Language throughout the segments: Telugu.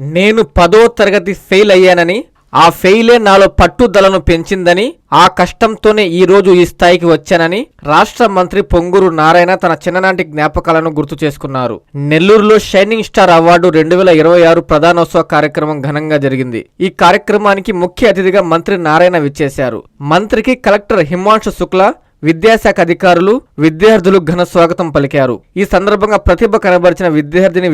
నేను 10వ తరగతి ఫెయిల్ అయ్యానని, ఆ ఫెయిలే నాలో పట్టుదలను పెంచిందని, ఆ కష్టంతోనే ఈరోజు ఈ స్థాయికి వచ్చానని రాష్ట్ర మంత్రి పొంగూరు నారాయణ తన చిన్ననాటి జ్ఞాపకాలను గుర్తు చేసుకున్నారు. నెల్లూరులో షైనింగ్ స్టార్ అవార్డు 2026 ప్రధానోత్సవ కార్యక్రమం ఘనంగా జరిగింది. ఈ కార్యక్రమానికి ముఖ్య అతిథిగా మంత్రి నారాయణ విచ్చేశారు. మంత్రికి కలెక్టర్ హిమాంశు శుక్లా, విద్యాశాఖ అధికారులు, విద్యార్థులు ఘన స్వాగతం పలికారు. ఈ సందర్భంగా ప్రతిభ కనబరిచిన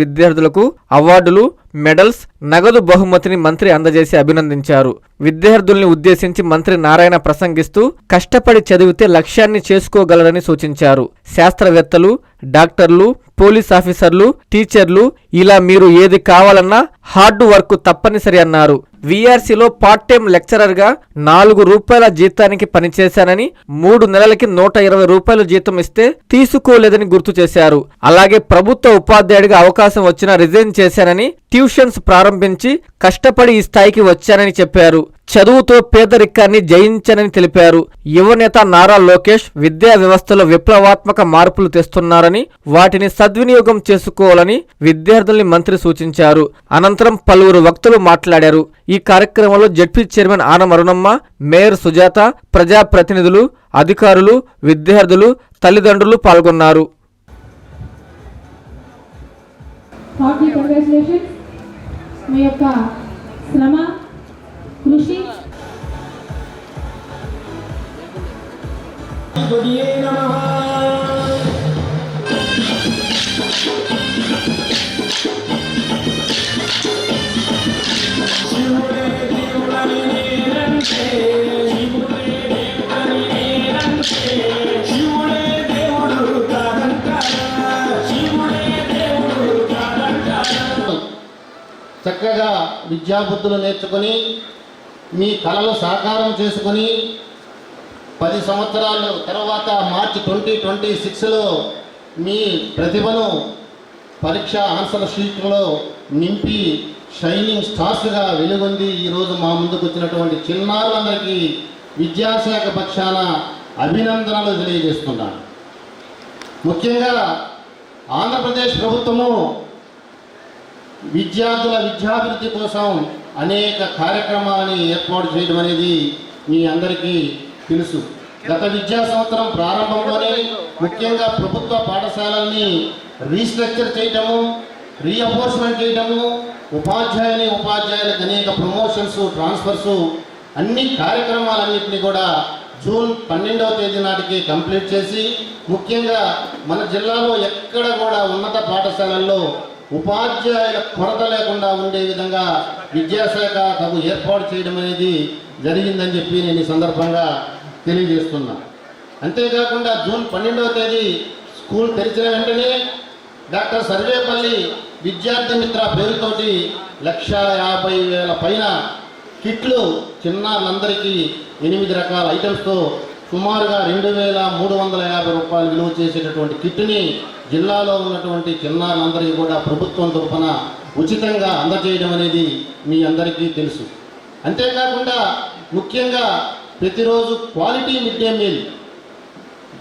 విద్యార్థులకు అవార్డులు, మెడల్స్, నగదు బహుమతిని మంత్రి అందజేసి అభినందించారు. విద్యార్థుల్ని ఉద్దేశించి మంత్రి నారాయణ ప్రసంగిస్తూ కష్టపడి చదివితే లక్ష్యాన్ని చేసుకోగలరని సూచించారు. శాస్త్రవేత్తలు, డాక్టర్లు, పోలీస్ ఆఫీసర్లు, టీచర్లు ఇలా మీరు ఏది కావాలన్నా హార్డ్ వర్క్ తప్పనిసరి అన్నారు. వీఆర్సీలో పార్ట్ టైం లెక్చరర్ గా ₹4 జీతానికి పనిచేశానని, 3 నెలలకి ₹120 జీతం ఇస్తే తీసుకోలేదని గుర్తు చేశారు. అలాగే ప్రభుత్వ ఉపాధ్యాయుడిగా అవకాశం వచ్చినా రిజైన్ చేశానని, ట్యూషన్స్ ప్రారంభించి కష్టపడి ఈ స్థాయికి వచ్చానని చెప్పారు. చదువుతో పేదరికాన్ని జయించానని తెలిపారు. యువనేత నారా లోకేష్ విద్యా వ్యవస్థలో విప్లవాత్మక మార్పులు తెస్తున్నారని, వాటిని సద్వినియోగం చేసుకోవాలని విద్యార్థుల్ని మంత్రి సూచించారు. అనంతరం పలువురు వక్తలు మాట్లాడారు. ఈ కార్యక్రమంలో ZP chairman Anam Arunamma, mayor Sujatha, ప్రజాప్రతినిధులు, అధికారులు, విద్యార్థులు, తల్లిదండ్రులు పాల్గొన్నారు. మీ యొక్క శ్రమ, కృషి చక్కగా విద్యాబుద్ధులు నేర్చుకొని మీ కళలు సాకారం చేసుకొని 10 సంవత్సరాల తర్వాత మార్చి 2026లో మీ ప్రతిభను పరీక్ష ఆన్సర్ షీట్లో నింపి షైనింగ్ స్టార్స్గా వెలుగొంది ఈరోజు మా ముందుకు వచ్చినటువంటి చిన్నారులందరికీ విద్యాశాఖ పక్షాన అభినందనలు తెలియజేస్తున్నాను. ముఖ్యంగా ఆంధ్రప్రదేశ్ ప్రభుత్వము విద్యార్థుల విద్యాభివృద్ధి కోసం అనేక కార్యక్రమాలని ఏర్పాటు చేయడం అనేది మీ అందరికీ తెలుసు. గత విద్యా సంవత్సరం ప్రారంభంలోనే ముఖ్యంగా ప్రభుత్వ పాఠశాలల్ని రీస్ట్రక్చర్ చేయటము, రీఎంఫోర్స్మెంట్ చేయటము, ఉపాధ్యాయులకు అనేక ప్రమోషన్స్, ట్రాన్స్ఫర్స్, అన్ని కార్యక్రమాలన్నింటినీ కూడా జూన్ 12వ తేదీ నాటికి కంప్లీట్ చేసి, ముఖ్యంగా మన జిల్లాలో ఎక్కడ కూడా ఉన్నత పాఠశాలల్లో ఉపాధ్యాయుల కొరత లేకుండా ఉండే విధంగా విద్యాశాఖ తగు ఏర్పాటు చేయడం అనేది జరిగిందని చెప్పి నేను ఈ సందర్భంగా తెలియజేస్తున్నా. అంతేకాకుండా జూన్ 12వ తేదీ స్కూల్ తెరిచిన వెంటనే డాక్టర్ సర్వేపల్లి విద్యార్థి మిత్ర పేరుతోటి 1,50,000 పైన కిట్లు చిన్నారులందరికీ 8 రకాల ఐటమ్స్తో సుమారుగా ₹2,350 విలువ చేసేటటువంటి కిట్ని జిల్లాలో ఉన్నటువంటి చిన్నారులందరికీ కూడా ప్రభుత్వం తరఫున ఉచితంగా అందజేయడం అనేది మీ అందరికీ తెలుసు. అంతేకాకుండా ముఖ్యంగా ప్రతిరోజు quality mid day meal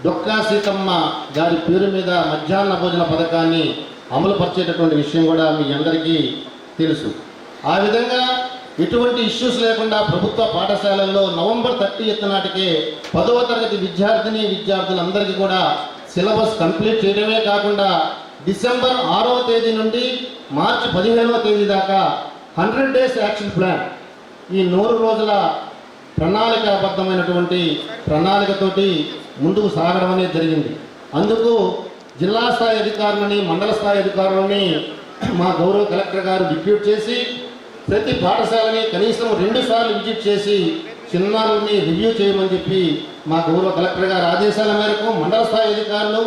Dokka Seethamma గారి పేరు మీద మధ్యాహ్న భోజన పథకాన్ని అమలుపరిచేటటువంటి విషయం కూడా మీ అందరికీ తెలుసు. ఆ విధంగా ఎటువంటి ఇష్యూస్ లేకుండా ప్రభుత్వ పాఠశాలల్లో నవంబర్ 30వ నాటికే 10వ తరగతి విద్యార్థులందరికీ కూడా సిలబస్ కంప్లీట్ చేయడమే కాకుండా డిసెంబర్ 6వ తేదీ నుండి మార్చి 15వ తేదీ దాకా 100 డేస్ యాక్షన్ ప్లాన్, ఈ 100 రోజుల ప్రణాళికాబద్ధమైనటువంటి ప్రణాళికతోటి ముందుకు సాగడం అనేది జరిగింది. అందుకు జిల్లా స్థాయి అధికారులని, మండల స్థాయి అధికారులని మా గౌరవ కలెక్టర్ గారు డిప్యూట్ చేసి ప్రతి పాఠశాలని కనీసం 2 సార్లు విజిట్ చేసి చిన్నారుల్ని రివ్యూ చేయమని చెప్పి మా గౌరవ కలెక్టర్ గారి ఆదేశాల మేరకు మండల స్థాయి అధికారులు,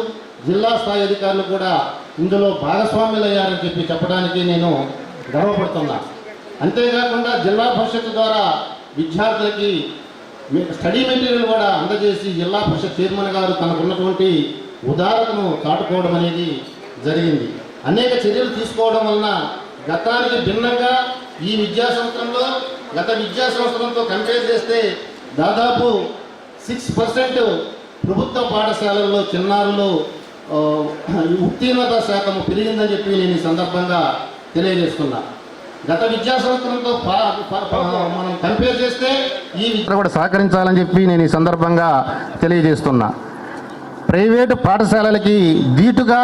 జిల్లా స్థాయి అధికారులు కూడా ఇందులో భాగస్వాములు అయ్యారని చెప్పి చెప్పడానికి నేను గర్వపడుతున్నా. అంతేకాకుండా జిల్లా పరిషత్ ద్వారా విద్యార్థులకి స్టడీ మెటీరియల్ కూడా అందజేసి జిల్లా పరిషత్ చైర్మన్ గారు తనకున్నటువంటి ఉదారతను చాటుకోవడం అనేది జరిగింది. అనేక చర్యలు తీసుకోవడం వలన గతానికి భిన్నంగా ఈ విద్యా సంవత్సరంలో గత విద్యా సంవత్సరంతో కంపేర్ చేస్తే దాదాపు 6% ప్రభుత్వ పాఠశాలల్లో చిన్నారులు ఉత్తీర్ణత శాతం పెరిగిందని చెప్పి నేను ఈ సందర్భంగా తెలియజేస్తున్నా. గత విద్యా సంవత్సరంతో మనం కంపేర్ చేస్తే ఈ విద్య కూడా సహకరించాలని చెప్పి నేను ఈ సందర్భంగా తెలియజేస్తున్నా. ప్రైవేటు పాఠశాలలకి ధీటుగా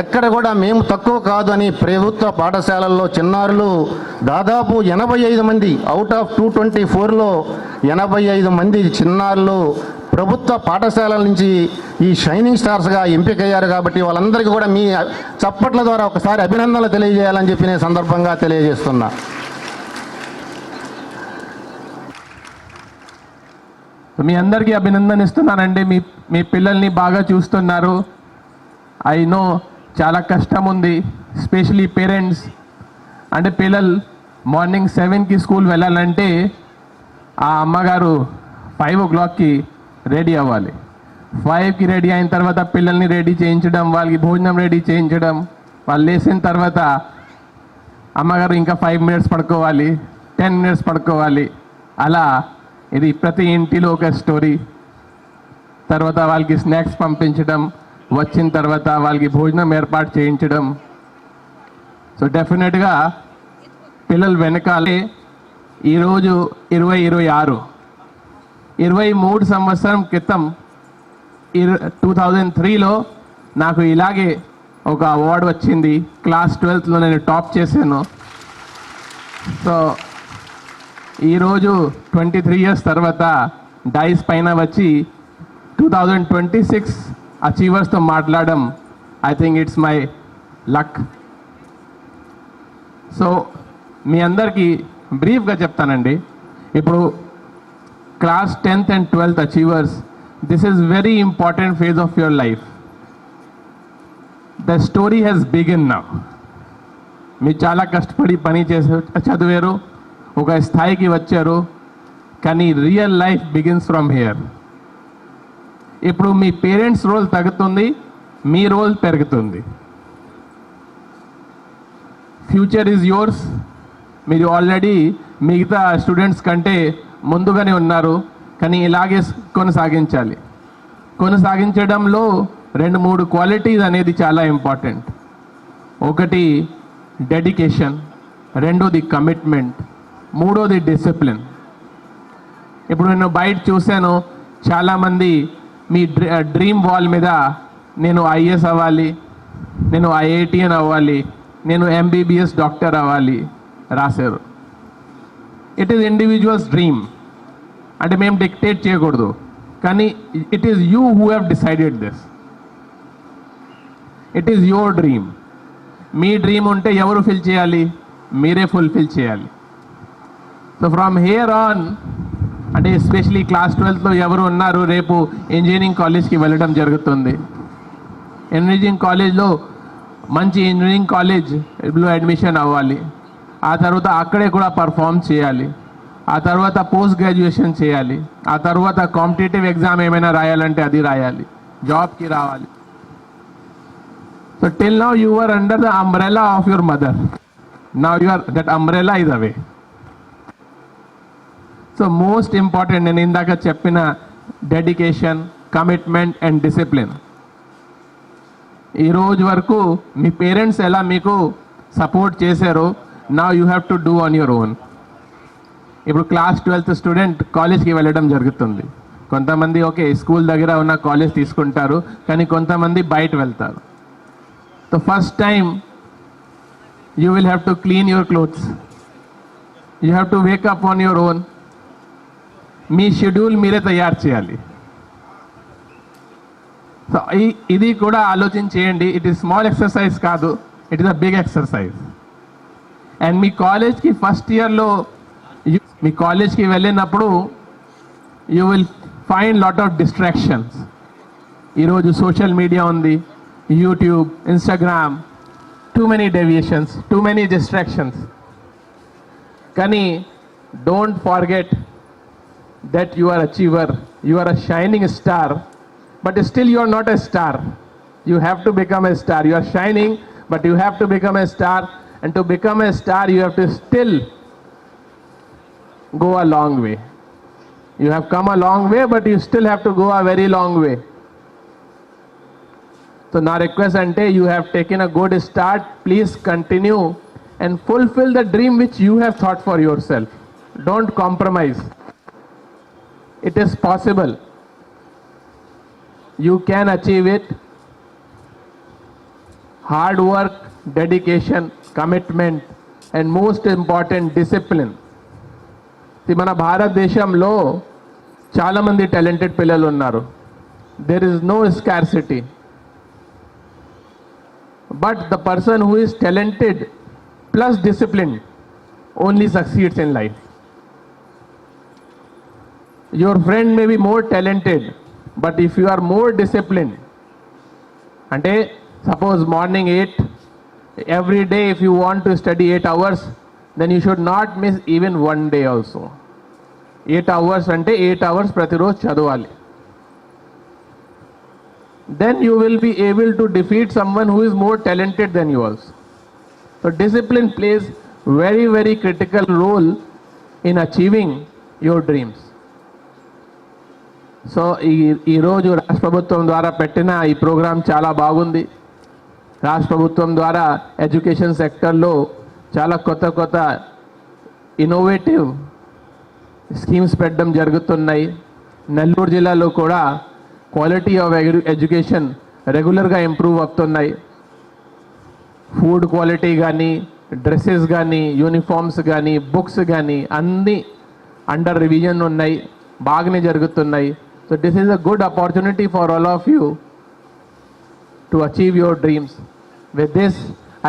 ఎక్కడ కూడా మేము తక్కువ కాదు అని ప్రభుత్వ పాఠశాలల్లో చిన్నారులు దాదాపు 85 మంది అవుట్ ఆఫ్ 224లో 85 మంది చిన్నారులు ప్రభుత్వ పాఠశాలల నుంచి ఈ షైనింగ్ స్టార్స్గా ఎంపికయ్యారు. కాబట్టి వాళ్ళందరికీ కూడా మీ చప్పట్ల ద్వారా ఒకసారి అభినందనలు తెలియజేయాలని చెప్పి నేను సందర్భంగా తెలియజేస్తున్నా. మీ అందరికీ అభినందన ఇస్తున్నానండి. మీ పిల్లల్ని బాగా చూస్తున్నారు. ఐ నో చాలా కష్టం ఉంది, ఎస్పెషలీ పేరెంట్స్. అంటే పిల్లలు మార్నింగ్ 7కి స్కూల్ వెళ్ళాలంటే ఆ అమ్మగారు 5 o'clockకి రెడీ అవ్వాలి. 5కి రెడీ అయిన తర్వాత పిల్లల్ని రెడీ చేయించడం, వాళ్ళకి భోజనం రెడీ చేయించడం, వాళ్ళు లేచిన తర్వాత అమ్మగారు ఇంకా 5 minutes పడుకోవాలి, 10 minutes పడుకోవాలి. అలా ఇది ప్రతి ఇంటిలో ఒక స్టోరీ. తర్వాత వాళ్ళకి స్నాక్స్ పంపించడం, వచ్చిన తర్వాత వాళ్ళకి భోజనం ఏర్పాటు చేయించడం. సో డెఫినెట్గా పిల్లలు వెనకాలే ఈరోజు 2026 23 సంవత్సరం క్రితం 2003లో నాకు ఇలాగే ఒక అవార్డు వచ్చింది. క్లాస్ 12లో నేను టాప్ చేశాను. సో ఈరోజు 23 years తర్వాత డైస్ పైన వచ్చి 2026 అచీవర్స్తో మాట్లాడడం, I think it's my luck. So మీ అందరికీ బ్రీఫ్గా చెప్తానండి. ఇప్పుడు class 10th and 12th achievers, this is very important phase of your life. The story has begin now. మీరు చాలా కష్టపడి పని చేసి చదివారు, ఒక స్థాయికి వచ్చారు, కానీ real life begins from here. ఇప్పుడు మీ పేరెంట్స్ రోల్ తగ్గుతుంది, మీ రోల్ పెరుగుతుంది. Future is yours. మీరు ఆల్రెడీ మిగతా స్టూడెంట్స్ కంటే ముందుగానే ఉన్నారు, కానీ ఇలాగే కొనసాగించాలి. కొనసాగించడంలో 2-3 క్వాలిటీస్ అనేది చాలా ఇంపార్టెంట్. ఒకటి డెడికేషన్, రెండోది కమిట్మెంట్, మూడోది డిసిప్లిన్. ఇప్పుడు నేను బయట చూశాను, చాలామంది మీ డ్రీమ్ వాల్ మీద నేను ఐఏఎస్ అవ్వాలి, నేను IITN అవ్వాలి, నేను MBBS డాక్టర్ అవ్వాలి రాశారు. It is individuals dream. అంటే మేము డిక్టేట్ చేయకూడదు, కానీ it is you who have decided this. It is your dream. Me dream ఉంటే ఎవరు ఫిల్ చేయాలి? మీరే ఫుల్ఫిల్ చేయాలి. సో ఫ్రమ్ హియర్ ఆన్, అంటే ఎస్పెషలీ క్లాస్ 12లో ఎవరు ఉన్నారు రేపు ఇంజనీరింగ్ కాలేజ్కి వెళ్ళడం జరుగుతుంది. ఇంజనీరింగ్ కాలేజ్లో మంచి ఇంజనీరింగ్ కాలేజ్లో అడ్మిషన్ అవ్వాలి. ఆ తర్వాత అక్కడే కూడా పర్ఫామ్ చేయాలి. ఆ తర్వాత పోస్ట్ గ్రాడ్యుయేషన్ చేయాలి. ఆ తర్వాత కాంపిటేటివ్ ఎగ్జామ్ ఏమైనా రాయాలంటే అది రాయాలి, జాబ్కి రావాలి. So till now you are under the umbrella of your mother. Now that umbrella is away. So most important నేను ఇందాక చెప్పిన డెడికేషన్, కమిట్మెంట్ అండ్ డిసిప్లిన్. ఈరోజు వరకు మీ పేరెంట్స్ ఎలా మీకు సపోర్ట్ చేశారో, now you have to do on your own. ఇప్పుడు క్లాస్ 12th స్టూడెంట్ కాలేజ్కి వెళ్ళడం జరుగుతుంది. కొంతమంది ఓకే స్కూల్ దగ్గర ఉన్న కాలేజ్ తీసుకుంటారు, కానీ కొంతమంది బయట వెళ్తారు. So first time you will have to clean your clothes, you have to wake up on your own. మీ షెడ్యూల్ మీరే తయారు చేయాలి. సో ఇది కూడా ఆలోచించేయండి. ఇట్ ఈస్ స్మాల్ ఎక్సర్సైజ్ కాదు, it is a big exercise. And మీ కాలేజ్కి ఫస్ట్ ఇయర్లో మీ కాలేజ్కి వెళ్ళినప్పుడు you will find lot of distractions. ఈరోజు సోషల్ మీడియా ఉంది, YouTube, Instagram, too many deviations, too many distractions. కానీ don't forget that you are achiever, you are a shining star, but still you are not a star. You have to become a star. You are shining, but you have to become a star, and to become a star you have to still go a long way. You have come a long way, but you still have to go a very long way. So na request ante, you have taken a good start, please continue and fulfill the dream which you have thought for yourself. Don't compromise. It is possible. You can achieve it. Hard work, dedication, commitment, and most important, discipline. మన భారతదేశంలో చాలామంది టాలెంటెడ్ పిల్లలు ఉన్నారు. There is no scarcity. But the person who is talented plus disciplined only succeeds in life. Your friend may be more talented, but if you are more disciplined, ante suppose morning 8, every day if you want to study 8 hours, then you should not miss even one day also. 8 hours ante 8 hours pratiroz chaduvali. Then you will be able to defeat someone who is more talented than you also. So discipline plays very, very critical role in achieving your dreams. So ఈరోజు రాష్ట్ర ప్రభుత్వం ద్వారా పెట్టిన ఈ ప్రోగ్రాం చాలా బాగుంది. రాష్ట్ర ప్రభుత్వం ద్వారా ఎడ్యుకేషన్ సెక్టర్లో చాలా కొత్త ఇన్నోవేటివ్ స్కీమ్స్ పెట్టడం జరుగుతున్నాయి. నెల్లూరు జిల్లాలో కూడా క్వాలిటీ ఆఫ్ ఎడ్యుకేషన్ రెగ్యులర్గా ఇంప్రూవ్ అవుతున్నాయి. ఫుడ్ క్వాలిటీ కానీ, డ్రెస్సెస్ కానీ, యూనిఫామ్స్ కానీ, బుక్స్ కానీ అన్నీ అండర్ రివిజన్ ఉన్నాయి, బాగానే జరుగుతున్నాయి. So this is a good opportunity for all of you to achieve your dreams. With this,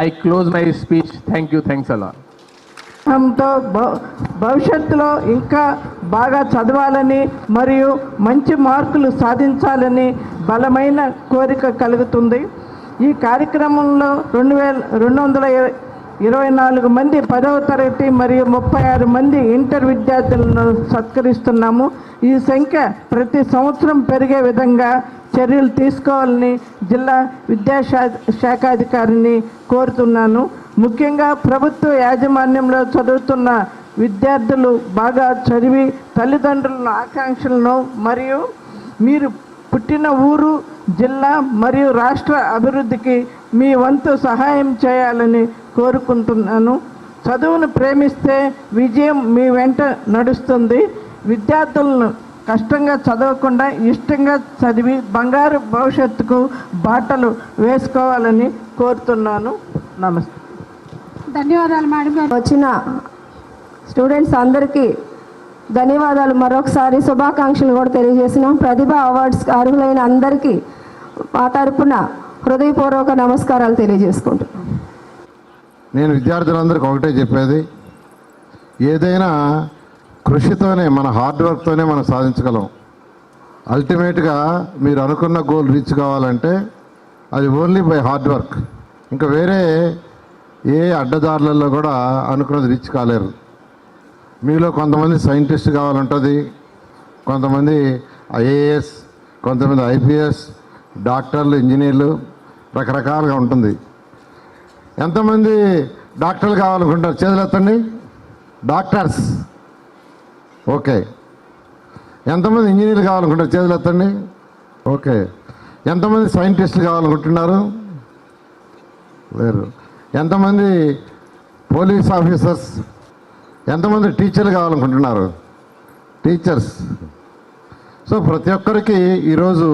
I close my speech. Thank you. Thanks a lot. తో భవిష్యత్తులో ఇంకా బాగా చదవాలని మరియు మంచి మార్కులు సాధించాలని బలమైన కోరిక కలుగుతుంది. ఈ కార్యక్రమంలో 224 మంది 10వ తరగతి మరియు 36 మంది ఇంటర్ విద్యార్థులను సత్కరిస్తున్నాము. ఈ సంఖ్య ప్రతి సంవత్సరం పెరిగే విధంగా చర్యలు తీసుకోవాలని జిల్లా విద్యాశాఖాధికారిని కోరుతున్నాను. ముఖ్యంగా ప్రభుత్వ యాజమాన్యంలో చదువుతున్న విద్యార్థులు బాగా చదివి తల్లిదండ్రుల ఆకాంక్షలను మరియు మీరు పుట్టిన ఊరు, జిల్లా మరియు రాష్ట్ర అభివృద్ధికి మీ వంతు సహాయం చేయాలని కోరుకుంటున్నాను. చదువును ప్రేమిస్తే విజయం మీ వెంట నడుస్తుంది. విద్యార్థులను కష్టంగా చదవకుండా ఇష్టంగా చదివి బంగారు భవిష్యత్తుకు బాటలు వేసుకోవాలని కోరుతున్నాను. నమస్తే. ధన్యవాదాలు మేడం గారు. వచ్చిన స్టూడెంట్స్ అందరికీ ధన్యవాదాలు. మరొకసారి శుభాకాంక్షలు కూడా తెలియజేస్తున్నాం. ప్రతిభ అవార్డ్స్ అర్హులైన అందరికీ మా తరపున హృదయపూర్వక నమస్కారాలు తెలియజేసుకుంటున్నాం. నేను విద్యార్థులందరికీ ఒకటే చెప్పేది, ఏదైనా కృషితోనే, మన హార్డ్ వర్క్తోనే మనం సాధించగలం. అల్టిమేట్గా మీరు అనుకున్న గోల్ రీచ్ కావాలంటే అది ఓన్లీ బై హార్డ్ వర్క్. ఇంకా వేరే ఏ అడ్డదారులలో కూడా అనుకున్నది రీచ్ కాలేరు. మీలో కొంతమంది సైంటిస్ట్ కావాలంటుంది, కొంతమంది ఐఏఎస్, కొంతమంది ఐపీఎస్, డాక్టర్లు, ఇంజనీర్లు, రకరకాలుగా ఉంటుంది. ఎంతమంది డాక్టర్లు కావాలనుకుంటారు? చేతులు ఎత్తండి. డాక్టర్స్. ఓకే. ఎంతమంది ఇంజనీర్లు కావాలనుకుంటారు? చేతులు ఎత్తండి. ఓకే. ఎంతమంది సైంటిస్టులు కావాలనుకుంటున్నారు? లేరు. ఎంతమంది పోలీస్ ఆఫీసర్స్, ఎంతమంది టీచర్లు కావాలనుకుంటున్నారు? టీచర్స్. సో ప్రతి ఒక్కరికి ఈరోజు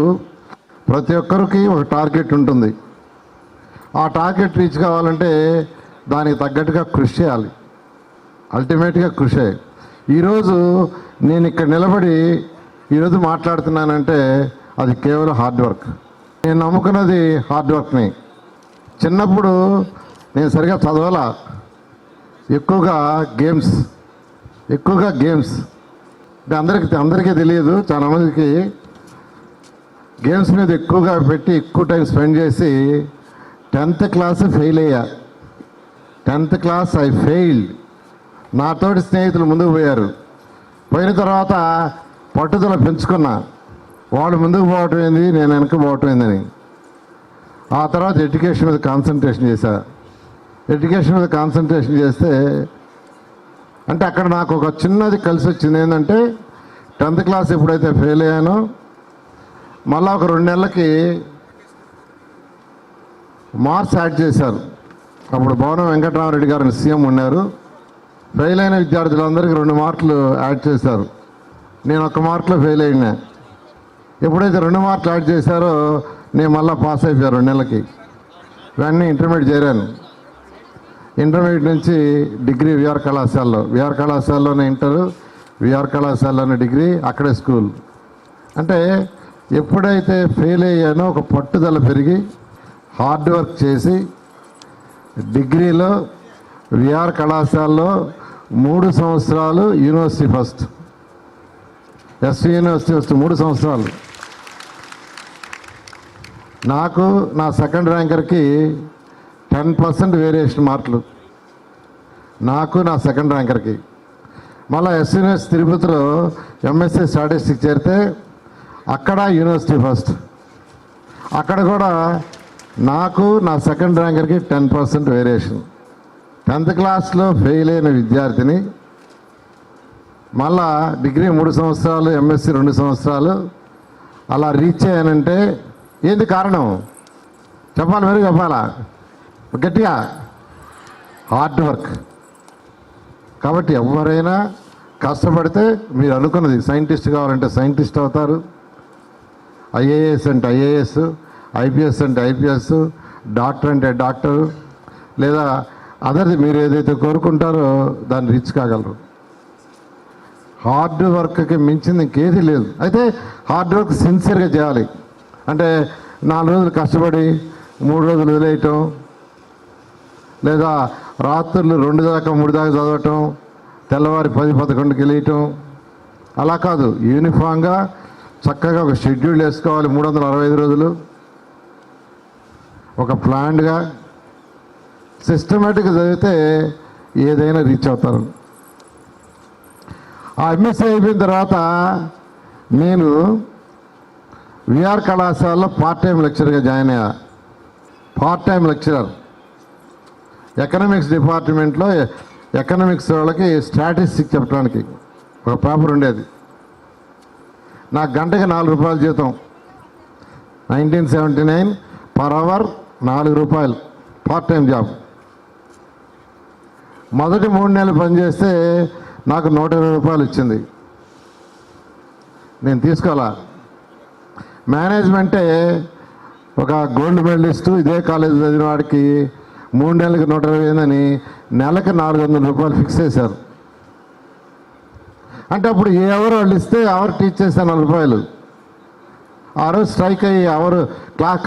ఒక టార్గెట్ ఉంటుంది. ఆ టార్గెట్ రీచ్ కావాలంటే దానికి తగ్గట్టుగా కృషి చేయాలి. అల్టిమేట్గా కృషి. ఈరోజు నేను ఇక్కడ నిలబడి ఈరోజు మాట్లాడుతున్నానంటే అది కేవలం హార్డ్ వర్క్. నేను నమ్ముకున్నది హార్డ్ వర్క్ని. చిన్నప్పుడు నేను సరిగా చదవాలా, ఎక్కువగా గేమ్స్ అంటే అందరికీ తెలియదు. చాలామందికి గేమ్స్ మీద ఎక్కువగా పెట్టి ఎక్కువ టైం స్పెండ్ చేసి 10th క్లాస్ ఫెయిల్ అయ్యా. 10th class I failed. నాతోటి స్నేహితులు ముందుకు పోయారు. పోయిన తర్వాత పట్టుదల పెంచుకున్నా. వాళ్ళు ముందుకు పోవటం ఏంది, నేను వెనక పోవటం ఏందని. ఆ తర్వాత ఎడ్యుకేషన్ మీద కాన్సన్ట్రేషన్ చేస్తే అంటే అక్కడ నాకు ఒక చిన్నది కలిసి వచ్చింది. ఏంటంటే 10th క్లాస్ ఎప్పుడైతే ఫెయిల్ అయ్యానో మళ్ళీ ఒక 2 నెలలకి మార్క్స్ యాడ్ చేశారు. అప్పుడు భవనం వెంకటరామరెడ్డి గారిని సీఎం ఉన్నారు. ఫెయిల్ అయిన విద్యార్థులందరికీ 2 మార్కులు యాడ్ చేశారు. నేను 1 మార్కులో ఫెయిల్ అయినా. ఎప్పుడైతే 2 మార్కులు యాడ్ చేశారో నేను మళ్ళీ పాస్ అయిపోయాను 2 నెలలకి. వెంటనే ఇంటర్మీడియట్ చేరాను. ఇంటర్మీడియట్ నుంచి డిగ్రీ విఆర్ కళాశాలలో, విఆర్ కళాశాలలోనే ఇంటరు, విఆర్ కళాశాలలోనే డిగ్రీ, అక్కడే స్కూల్. అంటే ఎప్పుడైతే ఫెయిల్ అయ్యానో ఒక పట్టుదల పెరిగి హార్డ్ వర్క్ చేసి డిగ్రీలో విఆర్ కళాశాలలో 3 సంవత్సరాలు university first, SV university first 3 సంవత్సరాలు. నాకు నా సెకండ్ ర్యాంకర్కి 10% వేరియేషన్ మార్కులు, నాకు నా సెకండ్ ర్యాంకర్కి. మళ్ళీ ఎస్వి యూనివర్సిటీ తిరుపతిలో ఎంఎస్సీ స్టాటిస్టిక్స్ చేరితే అక్కడ యూనివర్సిటీ ఫస్ట్, అక్కడ కూడా నాకు నా సెకండ్ ర్యాంకర్కి 10% వేరియేషన్. 10th క్లాస్లో ఫెయిల్ అయిన విద్యార్థిని మళ్ళా డిగ్రీ 3 సంవత్సరాలు, ఎంఎస్సీ 2 సంవత్సరాలు అలా రీచ్ అయ్యానంటే ఏంది కారణం చెప్పాలి, మరి చెప్పాలా గట్టిగా? Hard work. కాబట్టి ఎవరైనా కష్టపడితే మీరు అనుకున్నది, సైంటిస్ట్ కావాలంటే సైంటిస్ట్ అవుతారు, ఐఏఎస్ అంటే ఐఏఎస్, ఐపీఎస్ అంటే ఐపీఎస్, డాక్టర్ అంటే డాక్టరు, లేదా అదర్ది మీరు ఏదైతే కోరుకుంటారో దాన్ని రీచ్ కాగలరు. హార్డ్ వర్క్కి మించింది ఇంకేది లేదు. అయితే హార్డ్ వర్క్ సిన్సియర్గా చేయాలి. అంటే 4 రోజులు కష్టపడి 3 రోజులు వదిలేయటం, లేదా రాత్రులు 2 దాకా 3 దాకా చదవటం, తెల్లవారి 10-11కి వెళ్ళటం, అలా కాదు. యూనిఫామ్గా చక్కగా ఒక షెడ్యూల్ వేసుకోవాలి. 365 రోజులు ఒక ప్లాన్డ్గా సిస్టమేటిక్గా చదివితే ఏదైనా రీచ్ అవుతారు. ఆ ఎంఎస్సీ అయిపోయిన తర్వాత నేను విఆర్ కళాశాలలో పార్ట్ టైం లెక్చరర్గా జాయిన్ అయ్యా. పార్ట్ టైం లెక్చరర్ ఎకనామిక్స్ డిపార్ట్మెంట్లో ఎకనామిక్స్ వాళ్ళకి స్టాటిస్టిక్స్ చెప్పడానికి ఒక పేపర్ ఉండేది. నాకు గంటకి 4 రూపాయలు జీతం. 1979 పర్ అవర్ 4 రూపాయలు పార్ట్ టైం జాబ్. మొదటి 3 నెలలు పనిచేస్తే నాకు 120 రూపాయలు ఇచ్చింది. నేను తీసుకోవాలా. మేనేజ్మెంటే ఒక గోల్డ్ మెడలిస్టు ఇదే కాలేజ్ చదివిన వాడికి 3 నెలలకి 120 అయిందని నెలకు 400 రూపాయలు ఫిక్స్ చేశారు. అంటే అప్పుడు ఏ అవర్ వాళ్ళు ఇస్తే అవర్ టీచ్ చేశాను 4 రూపాయలు. ఆ రోజు స్ట్రైక్ అయ్యి అవర్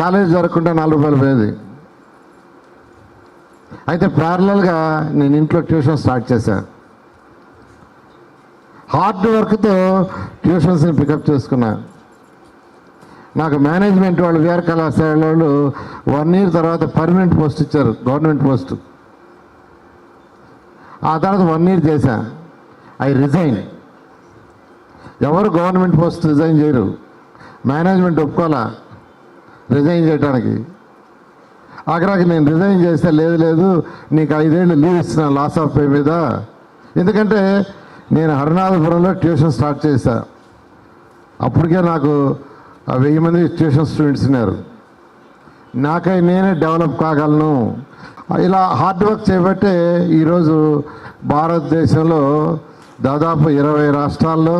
కాలేజ్ జరగకుండా 4 రూపాయలు పోయేది. అయితే ప్యారలల్గా నేను ఇంట్లో ట్యూషన్ స్టార్ట్ చేశాను. హార్డ్ వర్క్తో ట్యూషన్స్ని పికప్ చేసుకున్నాను. నాకు మేనేజ్మెంట్ వాళ్ళు విఆర్ కళాశాల వాళ్ళు 1 year తర్వాత పర్మనెంట్ పోస్ట్ ఇచ్చారు, గవర్నమెంట్ పోస్టు. ఆ తర్వాత 1 year చేశా. I resign. ఎవరు గవర్నమెంట్ పోస్ట్ రిజైన్ చేయరు. మేనేజ్మెంట్ ఒప్పుకోవాలా రిజైన్ చేయడానికి. ఆఖరాకి నేను రిజైన్ చేస్తే లేదు నీకు 5 ఏళ్ళు లీవ్ ఇస్తున్నాను లాస్ ఆఫ్ పే మీద. ఎందుకంటే నేను హరినాథపురంలో ట్యూషన్ స్టార్ట్ చేశా. అప్పటికే నాకు 1000 మంది ట్యూషన్ స్టూడెంట్స్ ఉన్నారు. నాకై నేనే డెవలప్ కాగలను. ఇలా హార్డ్ వర్క్ చేయబట్టే ఈరోజు భారతదేశంలో దాదాపు 20 రాష్ట్రాల్లో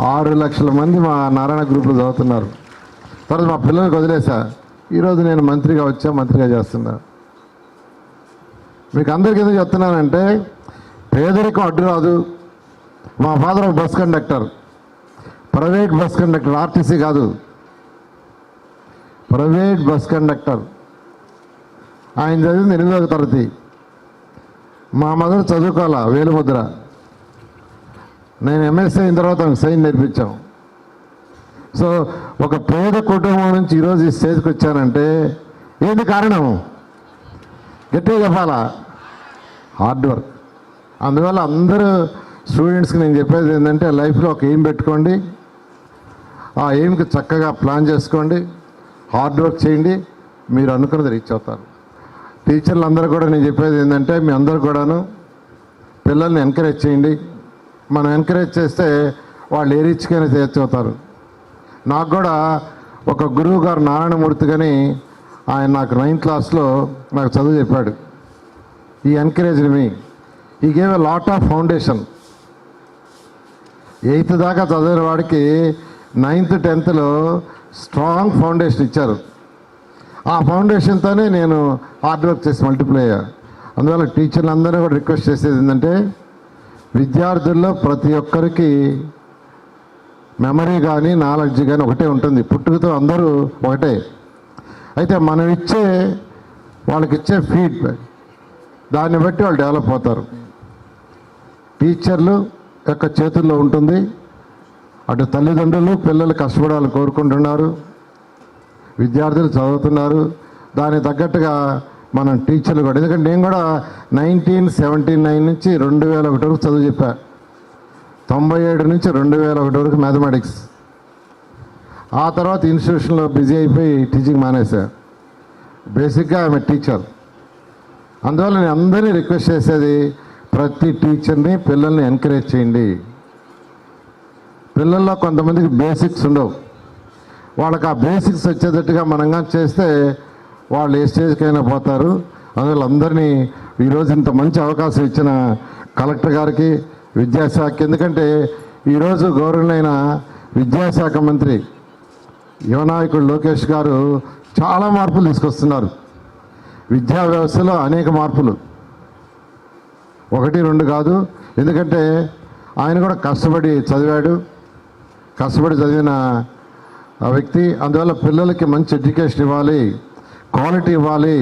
6 లక్షల మంది మా నారాయణ గ్రూప్లో చదువుతున్నారు. తర్వాత మా పిల్లలకు వదిలేసా. ఈరోజు నేను మంత్రిగా చేస్తున్నా. మీకు అందరికీ ఎందుకు చెప్తున్నానంటే పేదరికం అడ్డు రాదు. మా ఫాదర్ ఒక bus conductor, private bus conductor, RTC కాదు, ప్రైవేట్ బస్ కండక్టర్. ఆయన చదివింది 8వ తరగతి. మా మదర్ చదువుకోవాలా వేలుముద్ర. నేను ఎంఎస్సీ అయిన తర్వాత సైన్ నేర్పించాం. సో ఒక పేద కుటుంబం నుంచి ఈరోజు ఈ స్టేజ్కి వచ్చానంటే ఏంది కారణం? గట్టిగా చెప్పాలా, హార్డ్ వర్క్. అందువల్ల అందరూ స్టూడెంట్స్కి నేను చెప్పేది ఏంటంటే లైఫ్లో ఒక ఎయిమ్ పెట్టుకోండి. ఆ ఎయిమ్కి చక్కగా ప్లాన్ చేసుకోండి, హార్డ్ వర్క్ చేయండి, మీరు అనుకున్నది రీచ్ అవుతారు. టీచర్లు అందరూ కూడా నేను చెప్పేది ఏంటంటే మీ అందరూ కూడాను పిల్లల్ని ఎంకరేజ్ చేయండి. మనం ఎంకరేజ్ చేస్తే వాళ్ళు ఏ రీచ్కైనా చేర్చవుతారు. నాకు కూడా ఒక గురువు గారు నారాయణమూర్తి కానీ ఆయన నాకు 9th క్లాస్లో నాకు చదువు చెప్పాడు. ఈ encouraged me. He gave a lot of foundation. 8th దాకా చదివిన వాడికి 9th 10thలో స్ట్రాంగ్ ఫౌండేషన్ ఇచ్చారు. ఆ ఫౌండేషన్తోనే నేను హార్డ్ వర్క్ చేసి మల్టిప్లై అయ్యా. అందువల్ల టీచర్లు అందరూ కూడా రిక్వెస్ట్ చేసేది ఏంటంటే విద్యార్థుల్లో ప్రతి ఒక్కరికి మెమరీ కానీ నాలెడ్జ్ కానీ ఒకటే ఉంటుంది. పుట్టుకతో అందరూ ఒకటే. అయితే మనం వాళ్ళకి ఇచ్చే ఫీడ్బ్యాక్ దాన్ని బట్టి వాళ్ళు డెవలప్ అవుతారు. టీచర్లు యొక్క చేతుల్లో ఉంటుంది. అటు తల్లిదండ్రులు పిల్లలు కష్టపడాలని కోరుకుంటున్నారు, విద్యార్థులు చదువుతున్నారు. దానికి తగ్గట్టుగా మనం టీచర్లు కూడా, ఎందుకంటే నేను కూడా 1979 నుంచి 2001 వరకు చదువు చెప్పా. 97 నుంచి 2001 వరకు మ్యాథమెటిక్స్. ఆ తర్వాత ఇన్స్టిట్యూషన్లో బిజీ అయిపోయి టీచింగ్ మానేసా. బేసిక్గా ఆమె టీచర్. అందువల్ల నేను అందరినీ రిక్వెస్ట్ చేసేది ప్రతి టీచర్ని పిల్లల్ని ఎంకరేజ్ చేయండి. పిల్లల్లో కొంతమందికి బేసిక్స్ ఉండవు. వాళ్ళకి ఆ బేసిక్స్ వచ్చేటట్టుగా మనంగా చేస్తే వాళ్ళు ఏ స్టేజ్కైనా పోతారు. అందువల్ల అందరినీ ఈరోజు ఇంత మంచి అవకాశం ఇచ్చిన కలెక్టర్ గారికి, విద్యాశాఖ, ఎందుకంటే ఈరోజు గౌరవనీయులైన విద్యాశాఖ మంత్రి యువనాయకుడు లోకేష్ గారు చాలా మార్పులు తీసుకొస్తున్నారు. విద్యా వ్యవస్థలో అనేక మార్పులు, 1 2 కాదు. ఎందుకంటే ఆయన కూడా కష్టపడి చదివిన వ్యక్తి. అందువల్ల పిల్లలకి మంచి ఎడ్యుకేషన్ ఇవ్వాలి, క్వాలిటీ ఇవ్వాలి.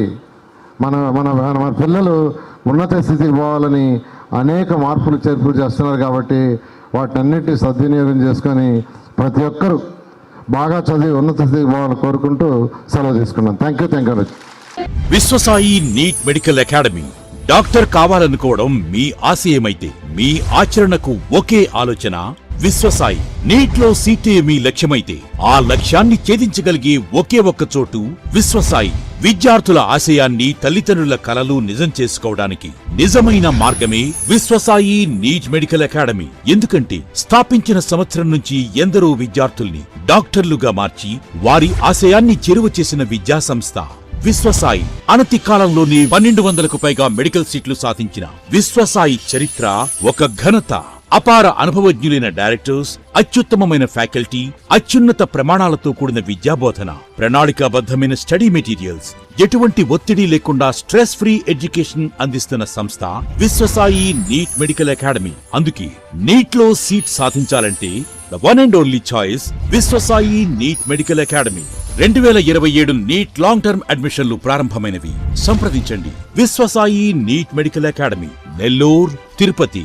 మన పిల్లలు ఉన్నత స్థితికి పోవాలని అనేక మార్పులు చేర్పులు చేస్తున్నారు. కాబట్టి వాటినన్నిటిని సద్వినియోగం చేసుకొని ప్రతి ఒక్కరూ బాగా చదివి ఉన్నత స్థితికి పోవాలని కోరుకుంటూ సెలవు తీసుకున్నాను. Thank you. Vishwasai NEET medical academy. Doctor కావాలనుకోవడం మీ ఆశయమైతే మీ ఆచరణకు ఒకే ఆలోచన విశ్వసాయి. నీట్లో సీటే మీ లక్ష్యమైతే ఆ లక్ష్యాన్ని ఛేదించగలిగే ఒకే ఒక్క చోటు విశ్వసాయి. విద్యార్థుల ఆశయాన్ని, తల్లిదండ్రుల కలలు నిజం చేసుకోవడానికి నిజమైన మార్గమే విశ్వసాయి నీట్ మెడికల్ అకాడమీ. ఎందుకంటే స్థాపించిన సంవత్సరం నుంచి ఎందరో విద్యార్థుల్ని డాక్టర్లుగా మార్చి వారి ఆశయాన్ని చేరువ చేసిన విద్యా సంస్థ విశ్వసాయి. అనతి కాలంలోనే 1200కు పైగా మెడికల్ సీట్లు సాధించిన విశ్వసాయి చరిత్ర ఒక ఘనత. అపార అనుభవజ్ఞులైన డైరెక్టర్స్, అత్యుత్తమమైన ఫ్యాకల్టీ, అత్యున్నత ప్రమాణాలతో కూడిన విద్యాబోధన, ప్రణాళికాబద్ధమైన స్టడీ మెటీరియల్స్, ఎటువంటి ఒత్తిడి లేకుండా స్ట్రెస్ ఫ్రీ ఎడ్యుకేషన్ అందిస్తున్న సంస్థ విశ్వసాయి నీట్ మెడికల్ అకాడమీ. అందుకే నీట్ లో సీట్ సాధించాలంటే the one and only choice Viswasai NEET medical academy. 2027 NEET long term అడ్మిషన్లు ప్రారంభమైనవి. సంప్రదించండి Viswasai NEET medical academy, Nellore, Tirupati.